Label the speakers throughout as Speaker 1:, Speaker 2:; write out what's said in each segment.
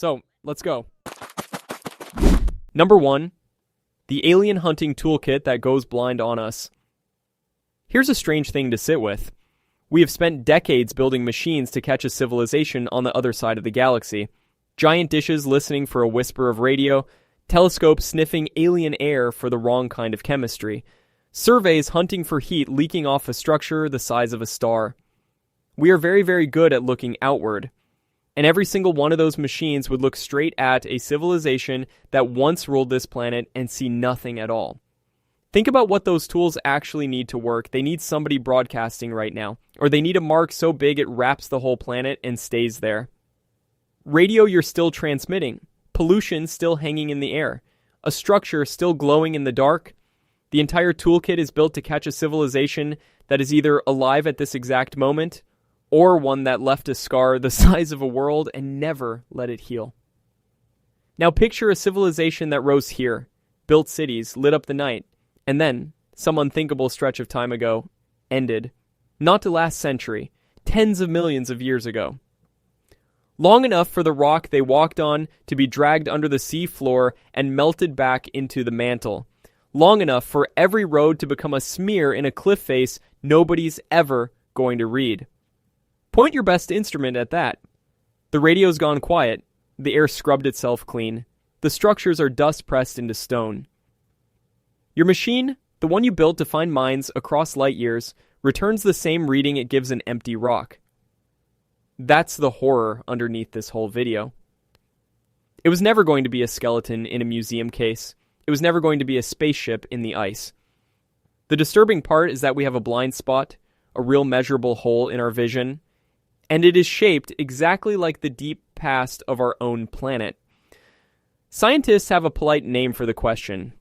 Speaker 1: So, let's go. Number 1. The alien hunting toolkit that goes blind on us. Here's a strange thing to sit with. We have spent decades building machines to catch a civilization on the other side of the galaxy. Giant dishes listening for a whisper of radio, telescopes sniffing alien air for the wrong kind of chemistry, surveys hunting for heat leaking off a structure the size of a star. We are very, very good at looking outward. And every single one of those machines would look straight at a civilization that once ruled this planet and see nothing at all. Think about what those tools actually need to work. They need somebody broadcasting right now, or they need a mark so big it wraps the whole planet and stays there. Radio you're still transmitting, pollution still hanging in the air, a structure still glowing in the dark. The entire toolkit is built to catch a civilization that is either alive at this exact moment, or one that left a scar the size of a world and never let it heal. Now picture a civilization that rose here, built cities, lit up the night, and then, some unthinkable stretch of time ago, ended. Not to last century, tens of millions of years ago. Long enough for the rock they walked on to be dragged under the sea floor and melted back into the mantle. Long enough for every road to become a smear in a cliff face nobody's ever going to read. Point your best instrument at that. The radio's gone quiet. The air scrubbed itself clean. The structures are dust pressed into stone. Your machine, the one you built to find mines across light years, returns the same reading it gives an empty rock. That's the horror underneath this whole video. It was never going to be a skeleton in a museum case. It was never going to be a spaceship in the ice. The disturbing part is that we have a blind spot, a real measurable hole in our vision, and it is shaped exactly like the deep past of our own planet. Scientists have a polite name for the question.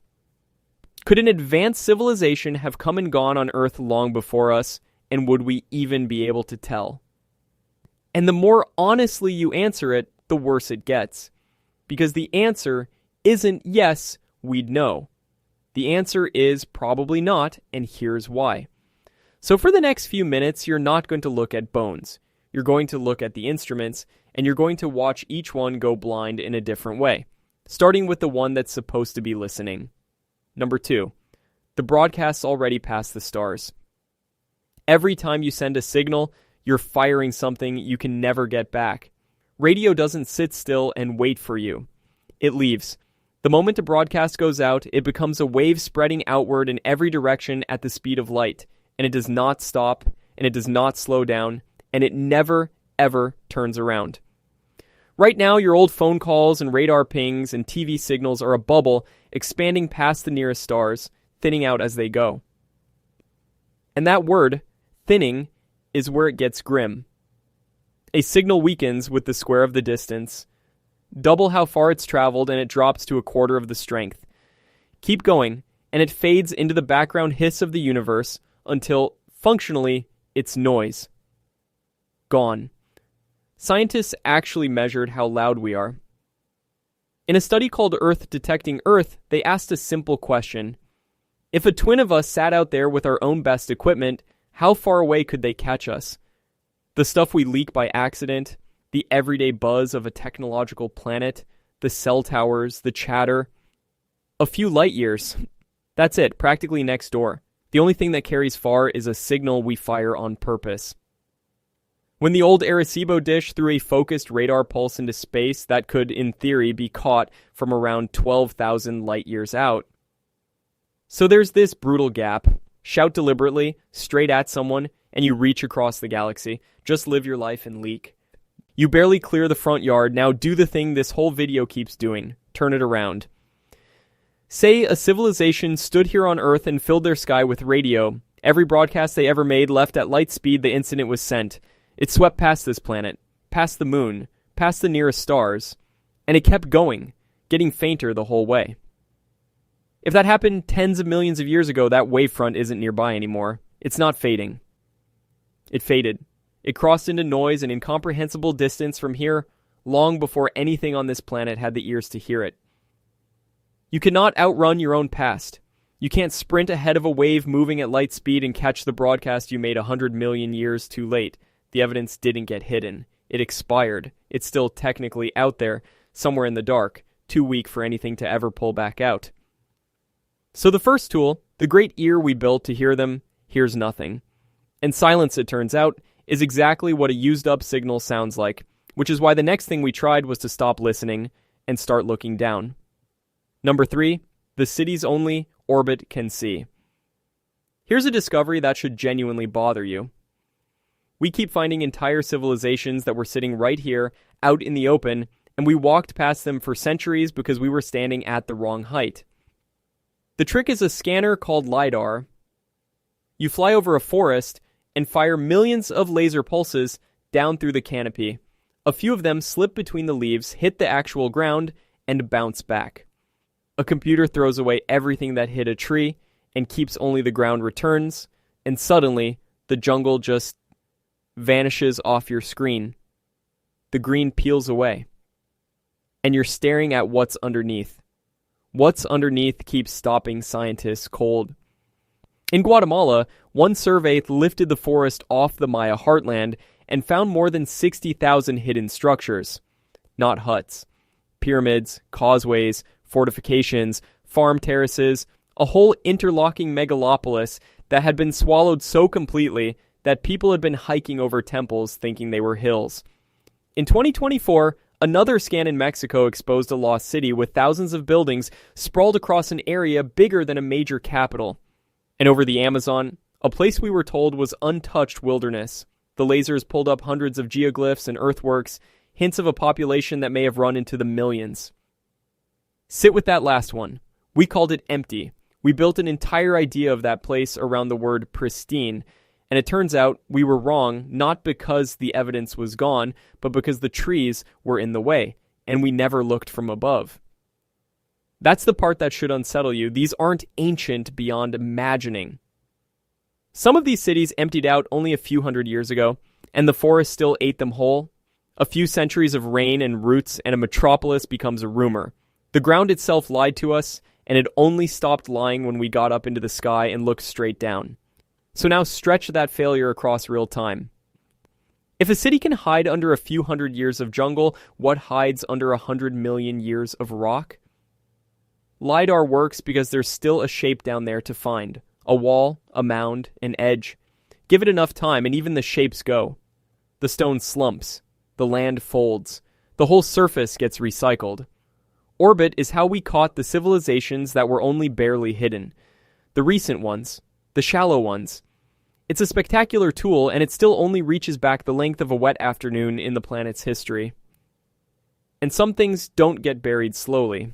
Speaker 1: Could an advanced civilization have come and gone on Earth long before us, and would we even be able to tell? And the more honestly you answer it, the worse it gets. Because the answer isn't yes, we'd know. The answer is probably not, and here's why. So for the next few minutes, you're not going to look at bones. You're going to look at the instruments, and you're going to watch each one go blind in a different way, starting with the one that's supposed to be listening. Number 2, the broadcast's already past the stars. Every time you send a signal, you're firing something you can never get back. Radio doesn't sit still and wait for you. It leaves. The moment a broadcast goes out, it becomes a wave spreading outward in every direction at the speed of light, and it does not stop, and it does not slow down, and it never, ever turns around. Right now, your old phone calls and radar pings and TV signals are a bubble expanding past the nearest stars, thinning out as they go. And that word, thinning, is where it gets grim. A signal weakens with the square of the distance. Double how far it's traveled and it drops to a quarter of the strength. Keep going, and it fades into the background hiss of the universe until, functionally, it's noise. Gone. Scientists actually measured how loud we are. In a study called Earth Detecting Earth, they asked a simple question. If a twin of us sat out there with our own best equipment, how far away could they catch us? The stuff we leak by accident, the everyday buzz of a technological planet, the cell towers, the chatter. A few light years. That's it, practically next door. The only thing that carries far is a signal we fire on purpose. When the old Arecibo dish threw a focused radar pulse into space that could, in theory, be caught from around 12,000 light years out. So there's this brutal gap. Shout deliberately, straight at someone, and you reach across the galaxy. Just live your life and leak. You barely clear the front yard, now do the thing this whole video keeps doing. Turn it around. Say a civilization stood here on Earth and filled their sky with radio. Every broadcast they ever made left at light speed the instant it was sent. It swept past this planet, past the moon, past the nearest stars, and it kept going, getting fainter the whole way. If that happened tens of millions of years ago, that wavefront isn't nearby anymore. It's not fading. It faded. It crossed into noise and incomprehensible distance from here long before anything on this planet had the ears to hear it. You cannot outrun your own past. You can't sprint ahead of a wave moving at light speed and catch the broadcast you made 100 million years too late. The evidence didn't get hidden. It expired. It's still technically out there. somewhere in the dark, too weak for anything to ever pull back out. So the first tool, the great ear we built to hear them, hears nothing. And silence, it turns out, is exactly what a used-up signal sounds like, which is why the next thing we tried was to stop listening and start looking down. Number 3, the cities only orbit can see. Here's a discovery that should genuinely bother you. We keep finding entire civilizations that were sitting right here, out in the open, and we walked past them for centuries because we were standing at the wrong height. The trick is a scanner called LiDAR. You fly over a forest and fire millions of laser pulses down through the canopy. A few of them slip between the leaves, hit the actual ground, and bounce back. A computer throws away everything that hit a tree and keeps only the ground returns, and suddenly the jungle just vanishes off your screen. The green peels away, and you're staring at what's underneath. What's underneath keeps stopping scientists cold. In Guatemala, one survey lifted the forest off the Maya heartland and found more than 60,000 hidden structures. Not huts. Pyramids, causeways, fortifications, farm terraces, a whole interlocking megalopolis that had been swallowed so completely that people had been hiking over temples thinking they were hills. In 2024, another scan in Mexico exposed a lost city with thousands of buildings sprawled across an area bigger than a major capital. And over the Amazon, a place we were told was untouched wilderness. The lasers pulled up hundreds of geoglyphs and earthworks, hints of a population that may have run into the millions. Sit with that last one. We called it empty. We built an entire idea of that place around the word pristine, and it turns out we were wrong, not because the evidence was gone, but because the trees were in the way, and we never looked from above. That's the part that should unsettle you. These aren't ancient beyond imagining. Some of these cities emptied out only a few hundred years ago, and the forest still ate them whole. A few centuries of rain and roots, and a metropolis becomes a rumor. The ground itself lied to us, and it only stopped lying when we got up into the sky and looked straight down. So now stretch that failure across real time. If a city can hide under a few hundred years of jungle, what hides under 100 million years of rock? LiDAR works because there's still a shape down there to find. A wall, a mound, an edge. Give it enough time and even the shapes go. The stone slumps. The land folds. The whole surface gets recycled. Orbit is how we caught the civilizations that were only barely hidden. The recent ones. The shallow ones. It's a spectacular tool, and it still only reaches back the length of a wet afternoon in the planet's history. And some things don't get buried slowly.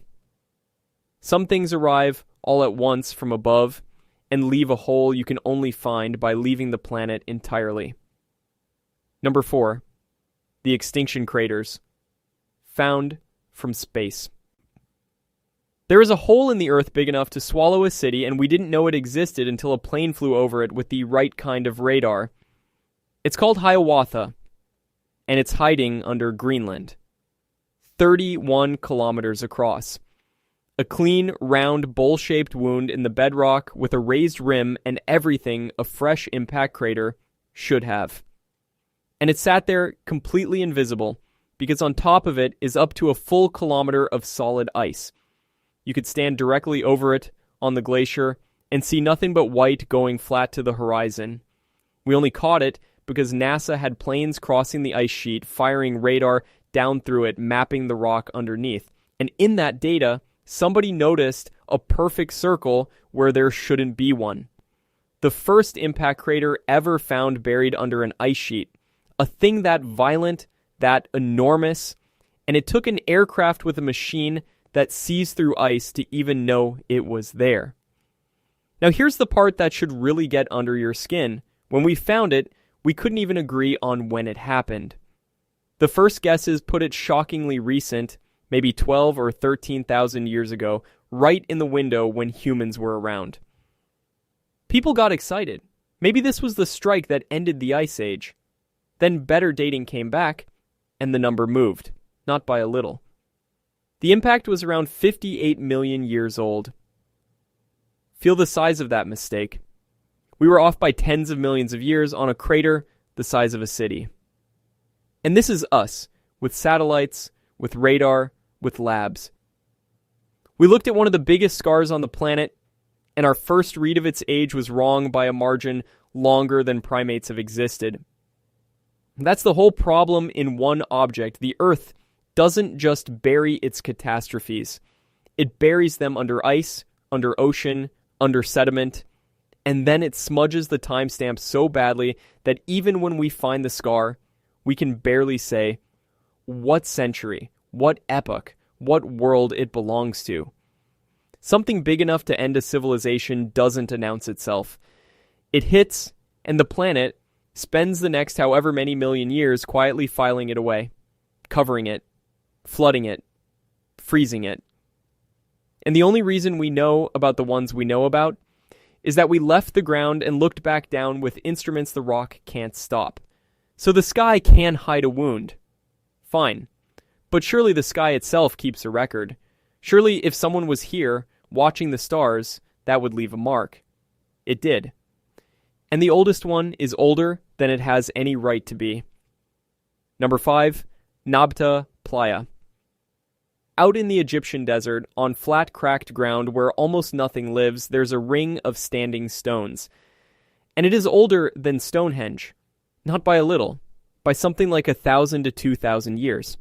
Speaker 1: Some things arrive all at once from above and leave a hole you can only find by leaving the planet entirely. Number 4. The extinction craters. Found from space. There is a hole in the earth big enough to swallow a city, and we didn't know it existed until a plane flew over it with the right kind of radar. It's called Hiawatha, and it's hiding under Greenland. 31 kilometers across. A clean, round, bowl-shaped wound in the bedrock with a raised rim and everything a fresh impact crater should have. And it sat there completely invisible, because on top of it is up to a full kilometer of solid ice. You could stand directly over it on the glacier and see nothing but white going flat to the horizon. We only caught it because NASA had planes crossing the ice sheet, firing radar down through it, mapping the rock underneath. And in that data, somebody noticed a perfect circle where there shouldn't be one. The first impact crater ever found buried under an ice sheet. A thing that violent, that enormous, and it took an aircraft with a machine that sees through ice to even know it was there. Now here's the part that should really get under your skin. When we found it, we couldn't even agree on when it happened. The first guesses put it shockingly recent, maybe 12 or 13,000 years ago, right in the window when humans were around. People got excited. Maybe this was the strike that ended the Ice Age. Then better dating came back, and the number moved, not by a little. The impact was around 58 million years old. Feel the size of that mistake. We were off by tens of millions of years on a crater the size of a city. And this is us, with satellites, with radar, with labs. We looked at one of the biggest stars on the planet, and our first read of its age was wrong by a margin longer than primates have existed. That's the whole problem in one object. The Earth doesn't just bury its catastrophes. It buries them under ice, under ocean, under sediment, and then it smudges the timestamp so badly that even when we find the scar, we can barely say what century, what epoch, what world it belongs to. Something big enough to end a civilization doesn't announce itself. It hits, and the planet spends the next however many million years quietly filing it away, covering it, flooding it, freezing it. And the only reason we know about the ones we know about is that we left the ground and looked back down with instruments the rock can't stop. So the sky can hide a wound. Fine. But surely the sky itself keeps a record. Surely if someone was here, watching the stars, that would leave a mark. It did. And the oldest one is older than it has any right to be. Number 5, Nabta Playa. Out in the Egyptian desert, on flat, cracked ground where almost nothing lives, there's a ring of standing stones. And it is older than Stonehenge. Not by a little. By something like 1,000 to 2,000 years.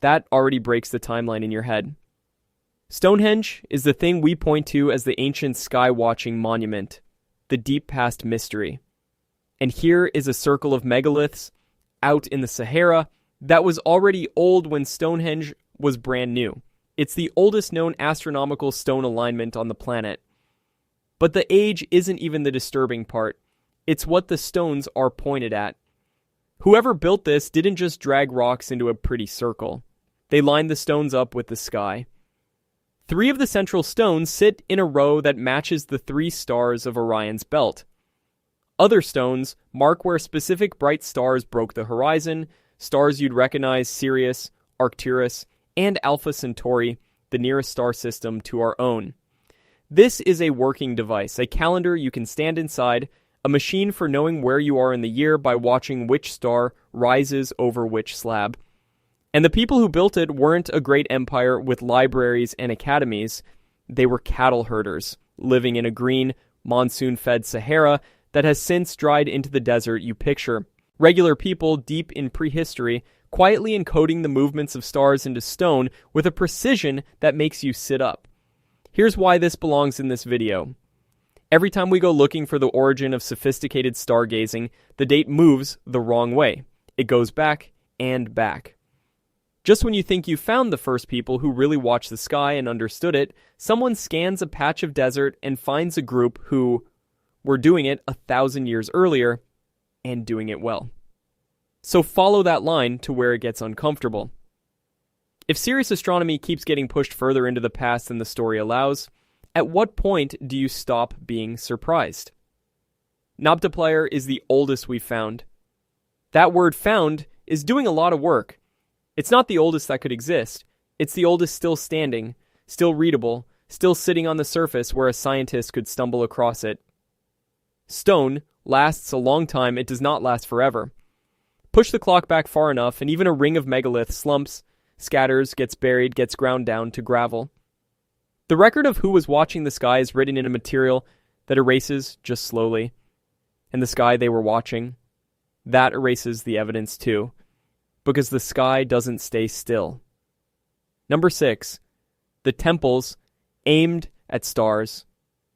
Speaker 1: That already breaks the timeline in your head. Stonehenge is the thing we point to as the ancient sky-watching monument, the deep past mystery. And here is a circle of megaliths out in the Sahara that was already old when Stonehenge was brand new. It's the oldest known astronomical stone alignment on the planet. But the age isn't even the disturbing part. It's what the stones are pointed at. Whoever built this didn't just drag rocks into a pretty circle. They lined the stones up with the sky. 3 of the central stones sit in a row that matches the 3 stars of Orion's belt. Other stones mark where specific bright stars broke the horizon, stars you'd recognize Sirius, Arcturus, and Alpha Centauri, the nearest star system to our own. This is a working device, a calendar you can stand inside, a machine for knowing where you are in the year by watching which star rises over which slab. And the people who built it weren't a great empire with libraries and academies. They were cattle herders, living in a green, monsoon-fed Sahara that has since dried into the desert you picture. Regular people deep in prehistory, quietly encoding the movements of stars into stone with a precision that makes you sit up. Here's why this belongs in this video. Every time we go looking for the origin of sophisticated stargazing, the date moves the wrong way. It goes back and back. Just when you think you found the first people who really watched the sky and understood it, someone scans a patch of desert and finds a group who were doing it 1,000 years earlier and doing it well. So follow that line to where it gets uncomfortable. If serious astronomy keeps getting pushed further into the past than the story allows, at what point do you stop being surprised? Nabta Playa is the oldest we've found. That word found is doing a lot of work. It's not the oldest that could exist. It's the oldest still standing, still readable, still sitting on the surface where a scientist could stumble across it. Stone lasts a long time, it does not last forever. Push the clock back far enough, and even a ring of megalith slumps, scatters, gets buried, gets ground down to gravel. The record of who was watching the sky is written in a material that erases just slowly. And the sky they were watching, that erases the evidence too. Because the sky doesn't stay still. Number 6, the temples aimed at stars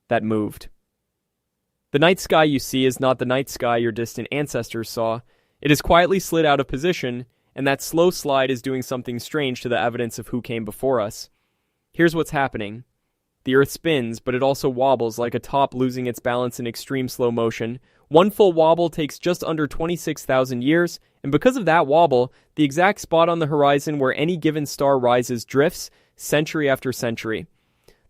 Speaker 1: that moved. The night sky you see is not the night sky your distant ancestors saw. It is quietly slid out of position, and that slow slide is doing something strange to the evidence of who came before us. Here's what's happening. The Earth spins, but it also wobbles like a top losing its balance in extreme slow motion. One full wobble takes just under 26,000 years, and because of that wobble, the exact spot on the horizon where any given star rises drifts century after century.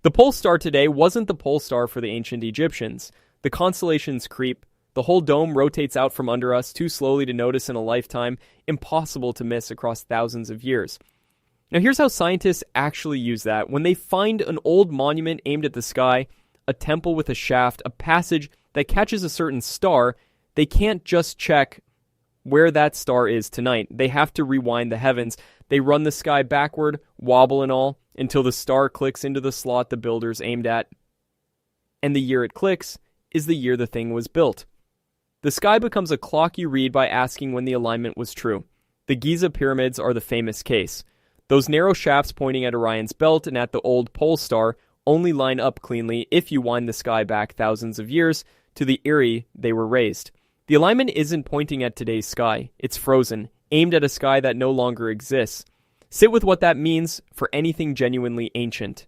Speaker 1: The pole star today wasn't the pole star for the ancient Egyptians. The constellations creep. The whole dome rotates out from under us too slowly to notice in a lifetime, impossible to miss across thousands of years. Now here's how scientists actually use that. When they find an old monument aimed at the sky, a temple with a shaft, a passage that catches a certain star, they can't just check where that star is tonight. They have to rewind the heavens. They run the sky backward, wobble and all, until the star clicks into the slot the builders aimed at. And the year it clicks is the year the thing was built. The sky becomes a clock you read by asking when the alignment was true. The Giza pyramids are the famous case. Those narrow shafts pointing at Orion's belt and at the old pole star only line up cleanly if you wind the sky back thousands of years to the era they were raised. The alignment isn't pointing at today's sky. It's frozen, aimed at a sky that no longer exists. Sit with what that means for anything genuinely ancient.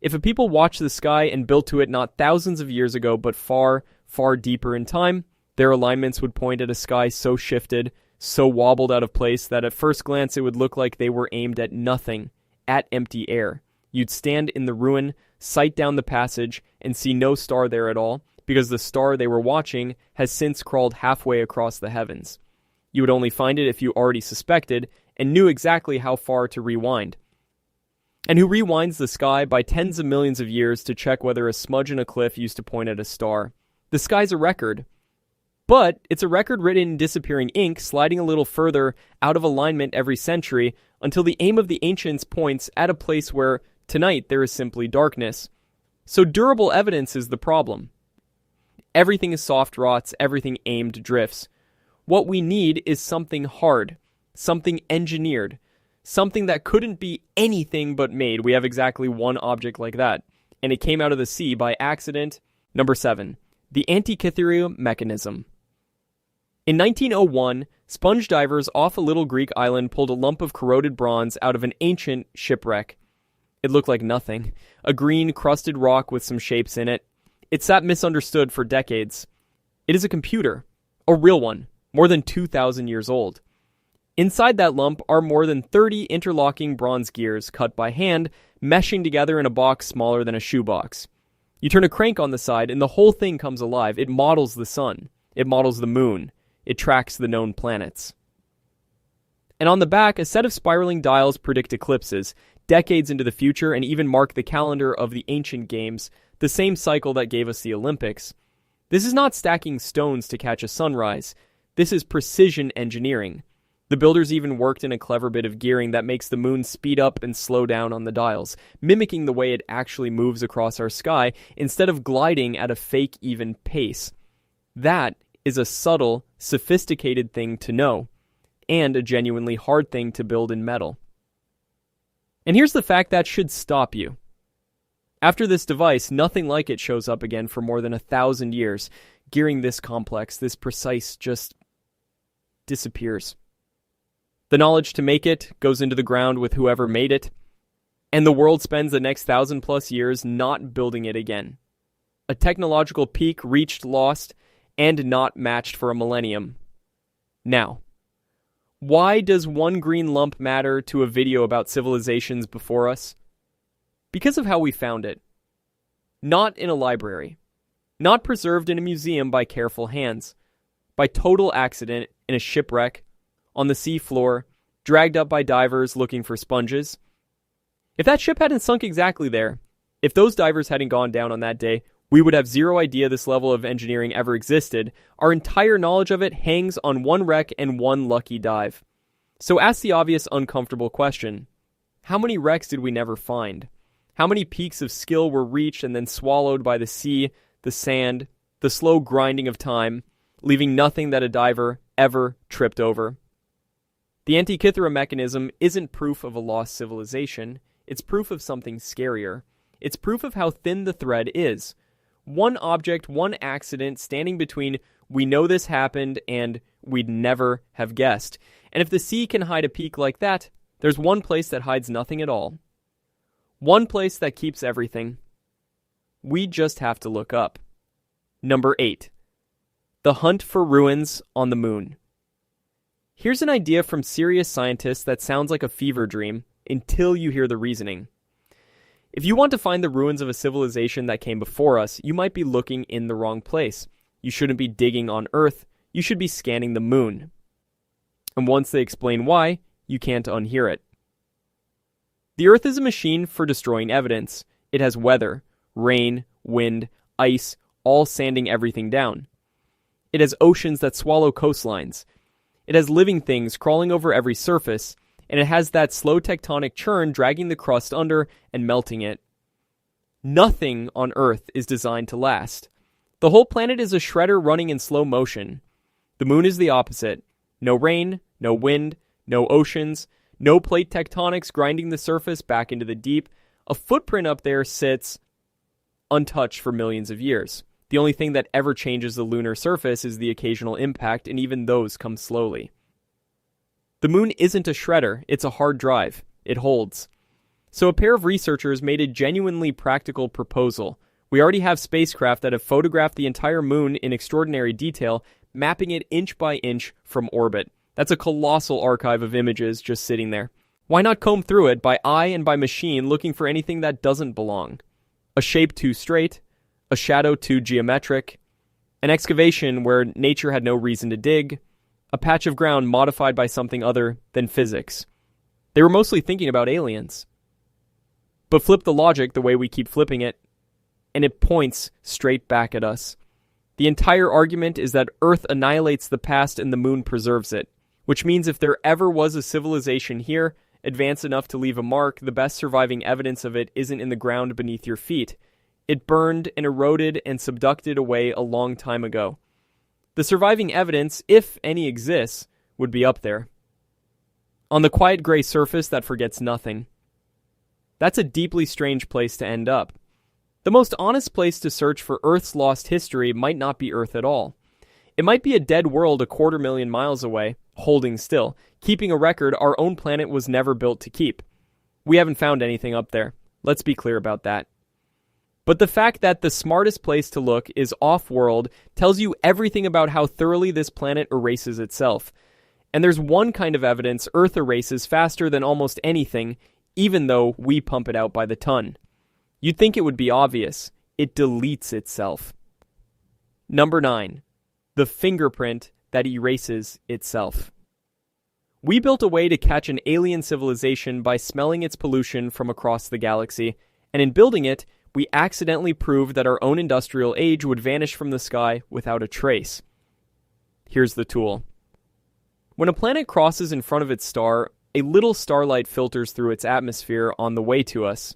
Speaker 1: If a people watched the sky and built to it not thousands of years ago, but far, far deeper in time, their alignments would point at a sky so shifted, so wobbled out of place that at first glance it would look like they were aimed at nothing, at empty air. You'd stand in the ruin, sight down the passage, and see no star there at all, because the star they were watching has since crawled halfway across the heavens. You would only find it if you already suspected and knew exactly how far to rewind. And who rewinds the sky by tens of millions of years to check whether a smudge in a cliff used to point at a star? The sky's a record. But it's a record written in disappearing ink, sliding a little further out of alignment every century, until the aim of the ancients points at a place where, tonight, there is simply darkness. So durable evidence is the problem. Everything is soft rots, everything aimed drifts. What we need is something hard, something engineered, something that couldn't be anything but made. We have exactly one object like that, and it came out of the sea by accident. Number 7, the Antikythera mechanism. In 1901, sponge divers off a little Greek island pulled a lump of corroded bronze out of an ancient shipwreck. It looked like nothing, a green, crusted rock with some shapes in it. It sat misunderstood for decades. It is a computer, a real one, more than 2,000 years old. Inside that lump are more than 30 interlocking bronze gears cut by hand, meshing together in a box smaller than a shoebox. You turn a crank on the side and the whole thing comes alive. It models the sun. It models the moon. It tracks the known planets. And on the back, a set of spiraling dials predict eclipses, decades into the future, and even mark the calendar of the ancient games, the same cycle that gave us the Olympics. This is not stacking stones to catch a sunrise. This is precision engineering. The builders even worked in a clever bit of gearing that makes the moon speed up and slow down on the dials, mimicking the way it actually moves across our sky instead of gliding at a fake even pace. That is a subtle, sophisticated thing to know, and a genuinely hard thing to build in metal. And here's the fact that should stop you. After this device, nothing like it shows up again for more than 1,000 years. Gearing this complex, this precise, just disappears. The knowledge to make it goes into the ground with whoever made it, and the world spends the next 1,000+ years not building it again. A technological peak reached, lost, and not matched for a millennium. Now, why does one green lump matter to a video about civilizations before us? Because of how we found it. Not in a library. Not preserved in a museum by careful hands. By total accident in a shipwreck, on the sea floor, dragged up by divers looking for sponges. If that ship hadn't sunk exactly there, if those divers hadn't gone down on that day, we would have zero idea this level of engineering ever existed. Our entire knowledge of it hangs on one wreck and one lucky dive. So ask the obvious uncomfortable question. How many wrecks did we never find? How many peaks of skill were reached and then swallowed by the sea, the sand, the slow grinding of time, leaving nothing that a diver ever tripped over? The Antikythera mechanism isn't proof of a lost civilization. It's proof of something scarier. It's proof of how thin the thread is. One object, one accident standing between we know this happened and we'd never have guessed. And if the sea can hide a peak like that, there's one place that hides nothing at all. One place that keeps everything. We just have to look up. Number 8. The hunt for ruins on the moon. Here's an idea from serious scientists that sounds like a fever dream until you hear the reasoning. If you want to find the ruins of a civilization that came before us, you might be looking in the wrong place. You shouldn't be digging on Earth. You should be scanning the moon. And once they explain why, you can't unhear it. The Earth is a machine for destroying evidence. It has weather, rain, wind, ice, all sanding everything down. It has oceans that swallow coastlines. It has living things crawling over every surface, and it has that slow tectonic churn dragging the crust under and melting it. Nothing on Earth is designed to last. The whole planet is a shredder running in slow motion. The moon is the opposite. No rain, no wind, no oceans, no plate tectonics grinding the surface back into the deep. A footprint up there sits untouched for millions of years. The only thing that ever changes the lunar surface is the occasional impact, and even those come slowly. The moon isn't a shredder, it's a hard drive. It holds. So a pair of researchers made a genuinely practical proposal. We already have spacecraft that have photographed the entire moon in extraordinary detail, mapping it inch by inch from orbit. That's a colossal archive of images just sitting there. Why not comb through it by eye and by machine, looking for anything that doesn't belong? A shape too straight, a shadow too geometric, an excavation where nature had no reason to dig, a patch of ground modified by something other than physics. They were mostly thinking about aliens. But flip the logic the way we keep flipping it, and it points straight back at us. The entire argument is that Earth annihilates the past and the moon preserves it, which means if there ever was a civilization here, advanced enough to leave a mark, the best surviving evidence of it isn't in the ground beneath your feet. It burned and eroded and subducted away a long time ago. The surviving evidence, if any exists, would be up there. On the quiet gray surface that forgets nothing. That's a deeply strange place to end up. The most honest place to search for Earth's lost history might not be Earth at all. It might be a dead world 250,000 miles away, holding still, keeping a record our own planet was never built to keep. We haven't found anything up there. Let's be clear about that. But the fact that the smartest place to look is off-world tells you everything about how thoroughly this planet erases itself. And there's one kind of evidence Earth erases faster than almost anything, even though we pump it out by the ton. You'd think it would be obvious. It deletes itself. Number 9. The fingerprint that erases itself. We built a way to catch an alien civilization by smelling its pollution from across the galaxy, and in building it, we accidentally proved that our own industrial age would vanish from the sky without a trace. Here's the tool. When a planet crosses in front of its star, a little starlight filters through its atmosphere on the way to us.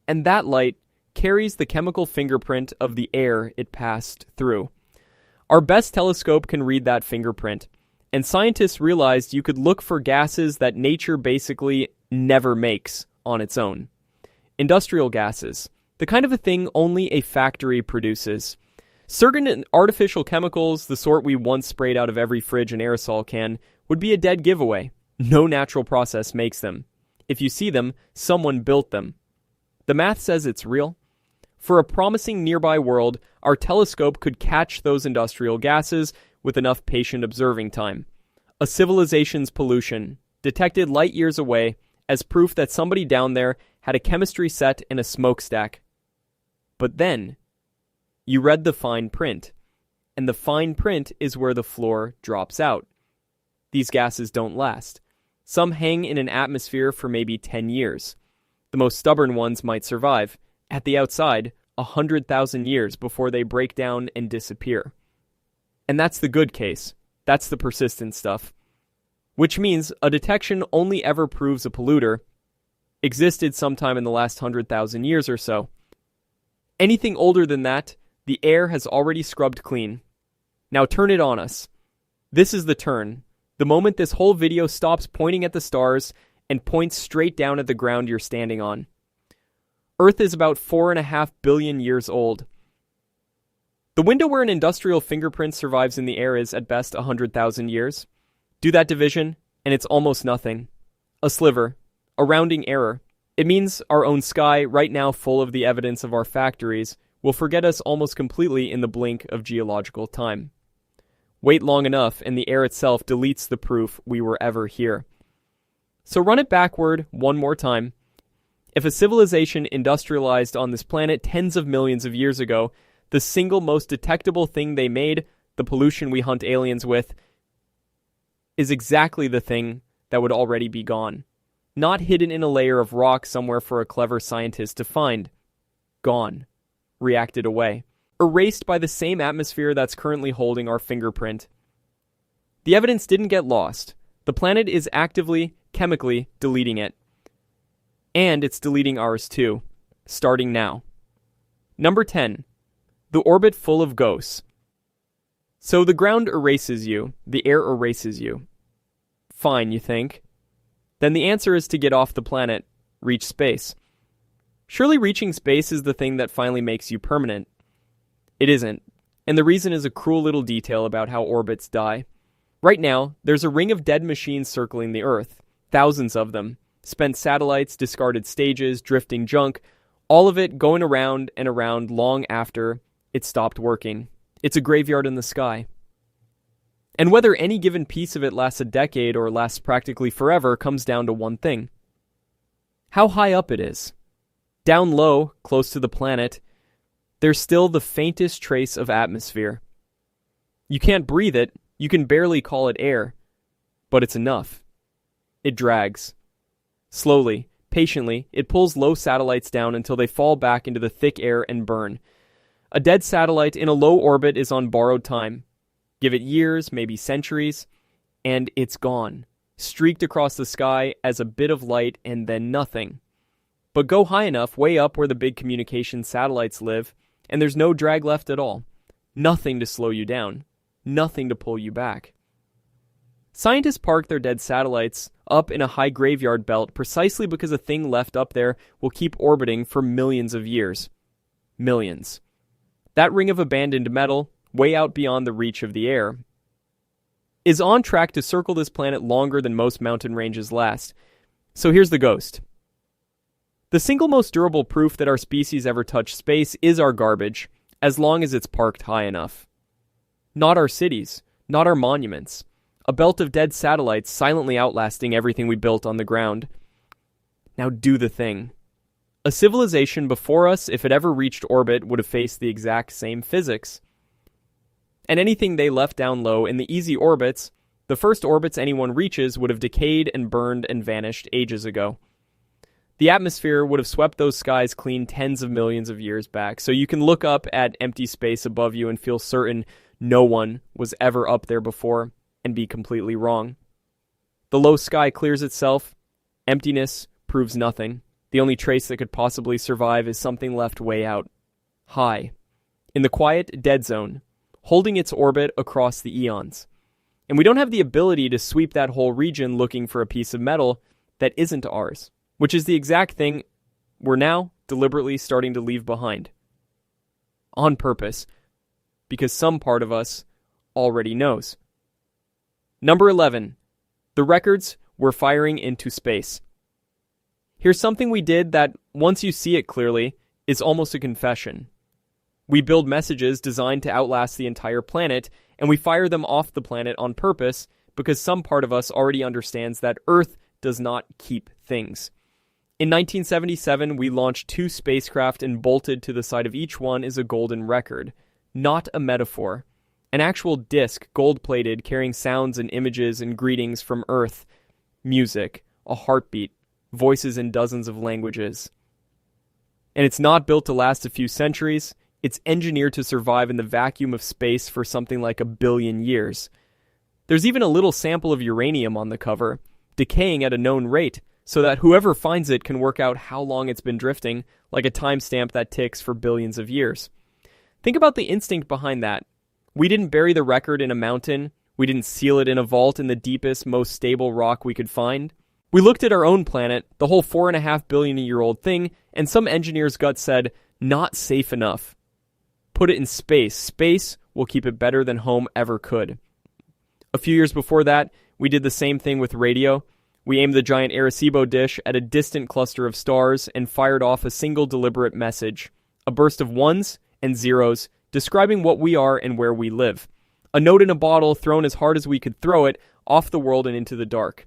Speaker 1: And that light carries the chemical fingerprint of the air it passed through. Our best telescope can read that fingerprint, and scientists realized you could look for gases that nature basically never makes on its own. Industrial gases, the kind of a thing only a factory produces. Certain artificial chemicals, the sort we once sprayed out of every fridge and aerosol can, would be a dead giveaway. No natural process makes them. If you see them, someone built them. The math says it's real. For a promising nearby world, our telescope could catch those industrial gases with enough patient observing time. A civilization's pollution, detected light years away, as proof that somebody down there had a chemistry set and a smokestack. But then, you read the fine print, and the fine print is where the floor drops out. These gases don't last. Some hang in an atmosphere for maybe 10 years. The most stubborn ones might survive, at the outside, 100,000 years before they break down and disappear. And that's the good case. That's the persistent stuff. Which means a detection only ever proves a polluter existed sometime in the last 100,000 years or so. Anything older than that, the air has already scrubbed clean. Now turn it on us. This is the turn. The moment this whole video stops pointing at the stars and points straight down at the ground you're standing on. Earth is about 4.5 billion years old. The window where an industrial fingerprint survives in the air is at best 100,000 years. Do that division, and it's almost nothing. A sliver. A rounding error. It means our own sky, right now full of the evidence of our factories, will forget us almost completely in the blink of geological time. Wait long enough, and the air itself deletes the proof we were ever here. So run it backward one more time. If a civilization industrialized on this planet tens of millions of years ago, the single most detectable thing they made, the pollution we hunt aliens with, is exactly the thing that would already be gone. Not hidden in a layer of rock somewhere for a clever scientist to find. Gone. Reacted away. Erased by the same atmosphere that's currently holding our fingerprint. The evidence didn't get lost. The planet is actively, chemically deleting it. And it's deleting ours too, starting now. Number 10. The orbit full of ghosts. So the ground erases you, the air erases you. Fine, you think? Then the answer is to get off the planet, reach space. Surely reaching space is the thing that finally makes you permanent. It isn't, and the reason is a cruel little detail about how orbits die. Right now, there's a ring of dead machines circling the Earth, thousands of them, spent satellites, discarded stages, drifting junk, all of it going around and around long after it stopped working. It's a graveyard in the sky. And whether any given piece of it lasts a decade or lasts practically forever comes down to one thing. How high up it is. Down low, close to the planet, there's still the faintest trace of atmosphere. You can't breathe it, you can barely call it air, but it's enough. It drags. Slowly, patiently, it pulls low satellites down until they fall back into the thick air and burn. A dead satellite in a low orbit is on borrowed time. Give it years, maybe centuries, and it's gone, streaked across the sky as a bit of light and then nothing. But go high enough, way up where the big communication satellites live, and there's no drag left at all. Nothing to slow you down. Nothing to pull you back. Scientists park their dead satellites up in a high graveyard belt precisely because a thing left up there will keep orbiting for millions of years. Millions. That ring of abandoned metal, way out beyond the reach of the air, is on track to circle this planet longer than most mountain ranges last. So here's the ghost. The single most durable proof that our species ever touched space is our garbage, as long as it's parked high enough. Not our cities, not our monuments. A belt of dead satellites silently outlasting everything we built on the ground. Now do the thing. A civilization before us, if it ever reached orbit, would have faced the exact same physics. And anything they left down low in the easy orbits, the first orbits anyone reaches, would have decayed and burned and vanished ages ago. The atmosphere would have swept those skies clean tens of millions of years back, so you can look up at empty space above you and feel certain no one was ever up there before and be completely wrong. The low sky clears itself. Emptiness proves nothing. The only trace that could possibly survive is something left way out, high, in the quiet dead zone, holding its orbit across the eons. And we don't have the ability to sweep that whole region looking for a piece of metal that isn't ours, which is the exact thing we're now deliberately starting to leave behind. On purpose, because some part of us already knows. Number 11. The records we're firing into space. Here's something we did that, once you see it clearly, is almost a confession. We build messages designed to outlast the entire planet, and we fire them off the planet on purpose because some part of us already understands that Earth does not keep things. In 1977, we launched 2 spacecraft, and bolted to the side of each one is a golden record. Not a metaphor. An actual disc, gold-plated, carrying sounds and images and greetings from Earth. Music, a heartbeat, voices in dozens of languages. And it's not built to last a few centuries. It's engineered to survive in the vacuum of space for something like 1 billion years. There's even a little sample of uranium on the cover, decaying at a known rate, so that whoever finds it can work out how long it's been drifting, like a timestamp that ticks for billions of years. Think about the instinct behind that. We didn't bury the record in a mountain. We didn't seal it in a vault in the deepest, most stable rock we could find. We looked at our own planet, the whole 4.5 billion-year-old thing, and some engineer's gut said, not safe enough. Put it in space. Space will keep it better than home ever could. A few years before that, we did the same thing with radio. We aimed the giant Arecibo dish at a distant cluster of stars and fired off a single deliberate message. A burst of ones and zeros describing what we are and where we live. A note in a bottle thrown as hard as we could throw it off the world and into the dark.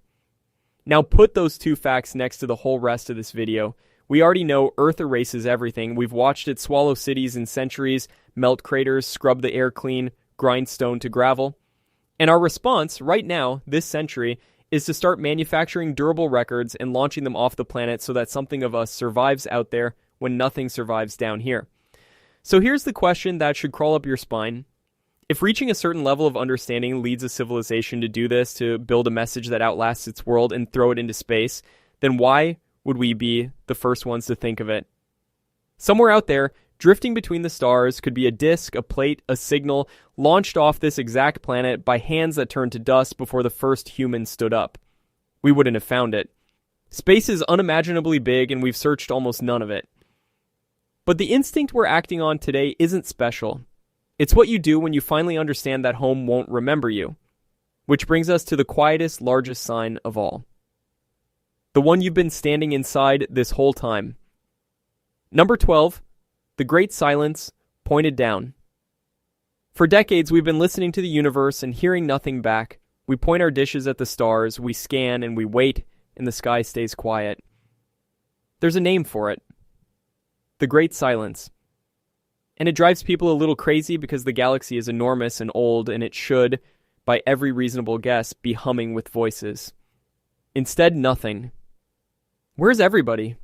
Speaker 1: Now put those 2 facts next to the whole rest of this video. We already know Earth erases everything. We've watched it swallow cities in centuries, melt craters, scrub the air clean, grind stone to gravel. And our response right now, this century, is to start manufacturing durable records and launching them off the planet so that something of us survives out there when nothing survives down here. So here's the question that should crawl up your spine. If reaching a certain level of understanding leads a civilization to do this, to build a message that outlasts its world and throw it into space, then why would we be the first ones to think of it? Somewhere out there, drifting between the stars, could be a disk, a plate, a signal, launched off this exact planet by hands that turned to dust before the first human stood up. We wouldn't have found it. Space is unimaginably big, and we've searched almost none of it. But the instinct we're acting on today isn't special. It's what you do when you finally understand that home won't remember you. Which brings us to the quietest, largest sign of all. The one you've been standing inside this whole time. Number 12, the Great Silence, pointed down. For decades, we've been listening to the universe and hearing nothing back. We point our dishes at the stars, we scan, and we wait, and the sky stays quiet. There's a name for it. The Great Silence. And it drives people a little crazy because the galaxy is enormous and old, and it should, by every reasonable guess, be humming with voices. Instead, nothing. Where's everybody?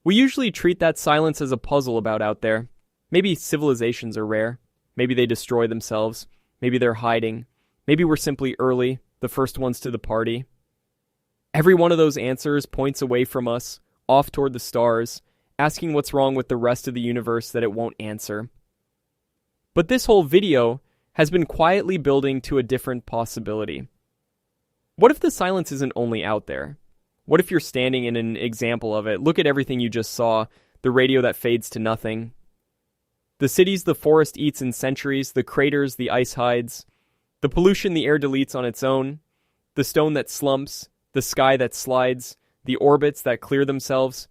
Speaker 1: We usually treat that silence as a puzzle about out there. Maybe civilizations are rare. Maybe they destroy themselves. Maybe they're hiding. Maybe we're simply early, the first ones to the party. Every one of those answers points away from us, off toward the stars, asking what's wrong with the rest of the universe that it won't answer. But this whole video has been quietly building to a different possibility. What if the silence isn't only out there? What if you're standing in an example of it? Look at everything you just saw, the radio that fades to nothing, the cities the forest eats in centuries, the craters the ice hides, the pollution the air deletes on its own, the stone that slumps, the sky that slides, the orbits that clear themselves.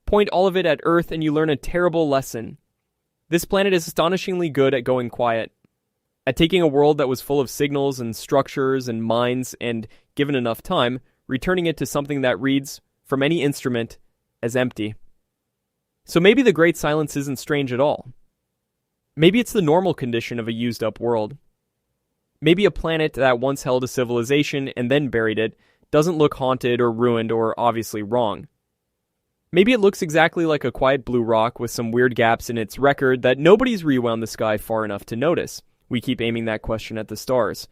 Speaker 1: Point all of it at Earth and you learn a terrible lesson. This planet is astonishingly good at going quiet, at taking a world that was full of signals and structures and minds and, given enough time, returning it to something that reads, from any instrument, as empty. So maybe the Great Silence isn't strange at all. Maybe it's the normal condition of a used-up world. Maybe a planet that once held a civilization and then buried it doesn't look haunted or ruined or obviously wrong. Maybe it looks exactly like a quiet blue rock with some weird gaps in its record that nobody's rewound the sky far enough to notice. We keep aiming that question at the stars.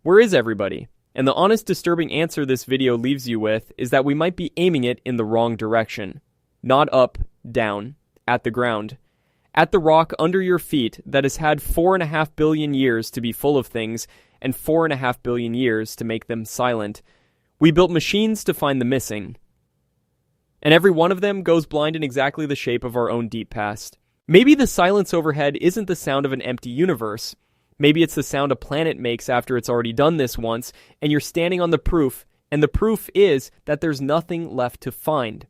Speaker 1: Where is everybody? And the honest, disturbing answer this video leaves you with is that we might be aiming it in the wrong direction. Not up, down, at the ground. At the rock under your feet that has had 4.5 billion years to be full of things and 4.5 billion years to make them silent. We built machines to find the missing. And every one of them goes blind in exactly the shape of our own deep past. Maybe the silence overhead isn't the sound of an empty universe. Maybe it's the sound a planet makes after it's already done this once, and you're standing on the proof, and the proof is that there's nothing left to find.